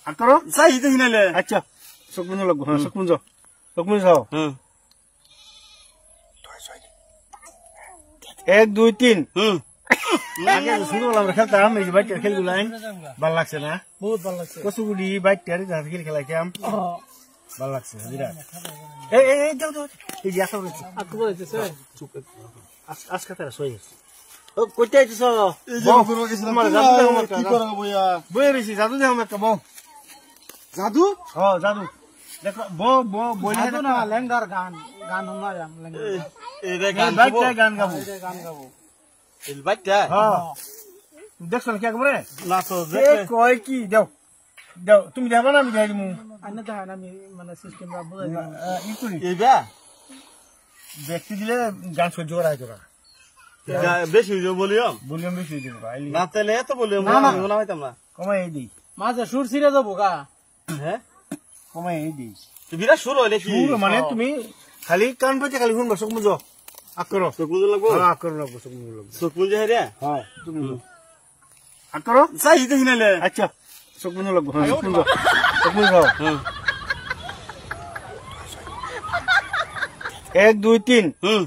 আকরো যাই দেখি নাইলে আচ্ছা সকমুঞ্জ লাগবো হ্যাঁ সকমুঞ্জ সকমুঞ্জ খাও হুম 1 2 3 হুম আগে শুরু হলাম খেলতাম এই যে বাইটের খেলগুলো ভালো লাগছে না বহুত ভালো লাগছে কসুগুড়ি বাইটের খেল খেলাইতাম ভালো লাগছে বিরাট এই যাও যাও এই যে আসা রয়েছে আকু বলেছে স্যার চুপ আজকে তারা সই গেছে ও কইতে আইছিস এই যে করব গেছিলাম তোমার জাদু দেখো কি করব বইয়া বই রইছি জাদু দেখো একটা বউ জাদু জাদু দেখো বউ বইলে জাদু না লেঙ্গার গান গান শোনায়াম লেঙ্গার এই রে গান বাইটে গান গাবো গান গাবো এই বাইটা হ্যাঁ দেখছ না কি একবারে না তো এ কয় কি দাও দাও তুমি যাবা না আমি যাই দিমু আন্না তো আমি মানে সিস্টেম রা বুঝাই ই করি এইবা ব্যক্তি দিলে গান সহ্য করা হয় তোরা বেশি হইলো বলিও ভলিউম বেশি দিব ভাই না তাহলে এত বলিও না, না। না হইতাম না কমাই এই দিই মাঝে সুর ছিড়ে যাবো গা হ্যাঁ কমাই এই দিই তো বিরাট শুরু হইলে কি সুর মানে তুমি খালি কান পেতে খালি শুনবা চোখ মুজো আকরো চকুজ লাগবো হ্যাঁ আকরো লাগবো চোখ মুজো লাগবো চকুজ হে হ্যাঁ চোখ মুজো আকরো যাই দেখি নাইলে আচ্ছা চোখ মুজো লাগবো হ্যাঁ চোখ মুজো চোখ মুজো হুম 1 2 3 হুম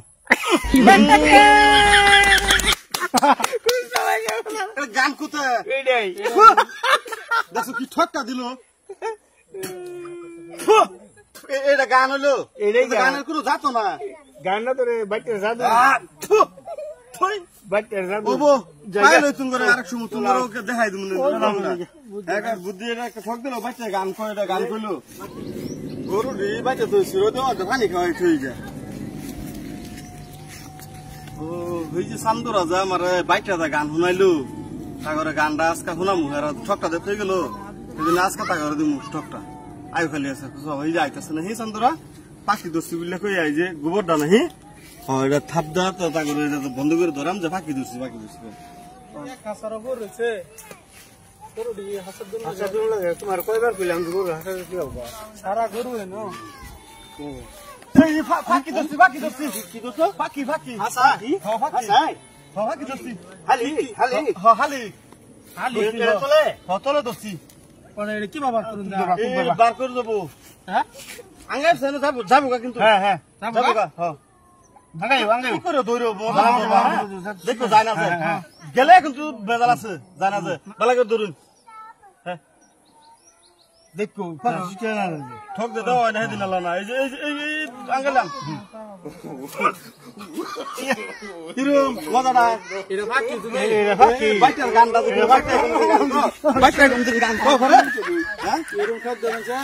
গান কোথায় এইটাই দেখো কি ঠক্কা দিল এটা গান হলো এটাই এটা গান। গানের কোনো জাতো না গান না তোরে বাইটের জাদু বাইটের জাদু ওবো জায়গা- পাইলে তুমি করে আরেক সময় তুমি ওকে দেখাই দিমু একটা বুদ্ধি এটা একটা ঠক দিল বাচ্চা গান কয় এটা গান কইলো গরু রে বাচ্চা তো ছিল তো আর পানি খাওয়াই থই যা ও হই যে সান্দু রাজা আমার বাইকটা দা গান শুনাইলো তাগরে গানটা আজকে শুনামু আর ঠকটা দে থই গেল সেদিন আজকে তাগরে দিমু ঠকটা আয়ু খালি আছে হই যে আইতাছে না হি সান্দুরা পাখি দস্তি বললে কই আই যে গোবরটা না হি হ্যাঁ এটা থাপ দা তো তাগরে এটা বন্ধ করে ধরাম যে পাখি দস্তি কাসার উপর রয়েছে গরু দিয়ে হাসার জন্য আচ্ছা তুমি লাগে তোমার কয়বার কইলাম যে গরু হাসা কি হবে সারা গরু হেন ফাঁকি দস্তি কি দোস্ত ফাঁকি আচ্ছা হ্যাঁ ফাঁকি হ্যাঁ ফাঁকি দস্তি হালি হালি হ্যাঁ হালি হালি তোলে হতলে দস্তি পরে এটা কি বাবা করুন না এই বার করে দেবো হ্যাঁ আঙ্গাই সেন যাবো কিন্তু হ্যাঁ হ্যাঁ যাবো হ্যাঁ ভাঙাই ভাঙাই কি করে দৌড়ো দেখো যায় না গেলে কিন্তু বেজাল আছে যায় না যে বেলা করে দৌড়ুন দেখো ঠক দে দাও না দিন না এই যে এই আঙ্গালাম কিরম মজাটা এটা বাকি তুমি বাইটার গানটা বাইটার গান গান করে হ্যাঁ এরকম খাদ্য আছে